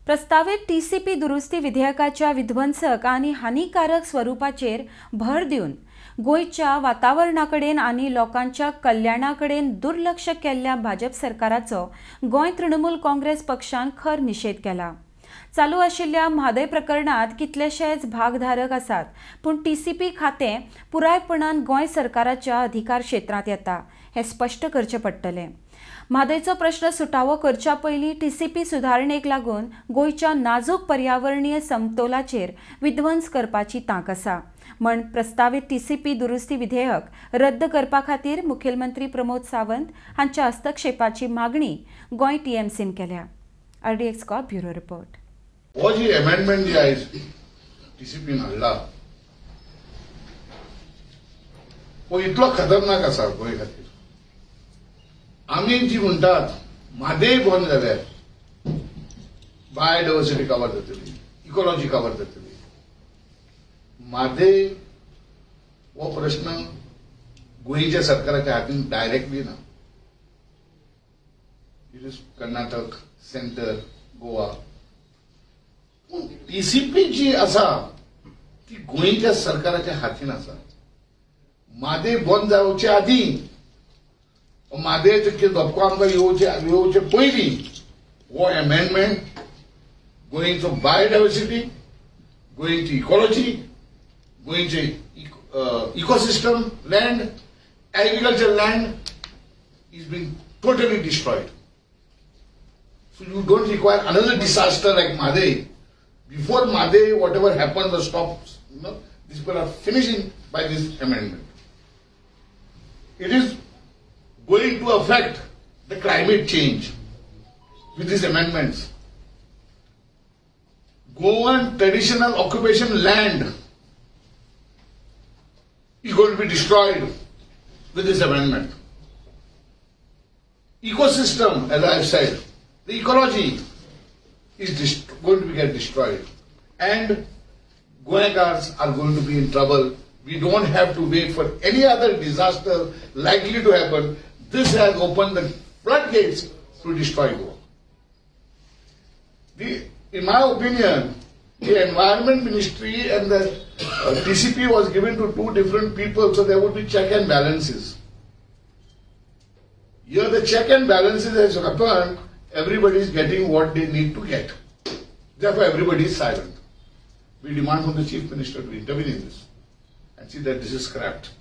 प्रस्तावित TCP दुरुस्ती विधेयकाच्या विध्वंसक आणि हानिकारक स्वरूपाचेर भर दिवन गोयच्या वातावरणाकडेन आणि लोकांच्या कल्याणाकडेन दुर्लक्ष केल्ल्या भाजप सरकाराचो गोय तृणमूल काँग्रेस पक्षान खर निषेध केला। चालू आशिल्ल्या म्हादय प्रकरणात कितलेशेच भागधारक आसात, पूण TCP खातें पुरायपणान गोय सरकाराच्या अधिकार क्षेत्रांत येता हे स्पष्ट करचे पडटले। म्हादयचो प्रश्न सुटावो करच्या पयलीं TCP सुधारणेक लागून गोयच्या नाजूक पर्यावरणीय समतोलाचेर विध्वंस करपाची तांक आसा म्हण प्रस्तावित TCP दुरुस्ती विधेयक रद्द करपा खातीर मुखेलमंत्री प्रमोद सावंत हांच्या हस्तक्षेपाची मागणी गोंय TMCन केल्या। RDXGOA bureau report. वो जी अमेंडमेंट जी आयज TCPन हाडला वो इतलो खतरनाक आसा गोंय खातीर। आमी जी म्हणटात म्हादय बंद जाल्यार बायोडायवर्सिटी कवर जातली, इकॉलॉजी कवर जातली। म्हादय हो प्रश्न गोंयच्या सरकाराच्या हातीन डायरेक्टली ना। It is Karnataka, centre, Goa. TCP जी आसा ती गोंयच्या सरकाराच्या हातीन आसा। म्हादय बंद जावचे आदीं म्हादयचे कितें धपको आमकां येवचे पयलीं हो अमेंडमेंट गोंयचो बायोडायवर्सिटी, गोंयची इकॉलॉजी, गोंयचे ecosystem, land, agriculture land is being totally destroyed. So you don't require another disaster like Madhe. Before Madhe, whatever happens or stops, these people are finishing by this amendment. It is going to affect the climate change with these amendments. Goan traditional occupation land is going to be destroyed with this amendment. Ecosystem, as I have said, the ecology is going to get destroyed, and Goanagars are going to be in trouble. We don't have to wait for any other disaster likely to happen. This has opened the floodgates to destroy Goa. In my opinion, the Environment Ministry and the TCP was given to two different people, so there would be check and balances. Here the check and balances has happened. Everybody is getting what they need to get. Therefore, everybody is silent. We demand from the Chief Minister to intervene in this and see that this is scrapped.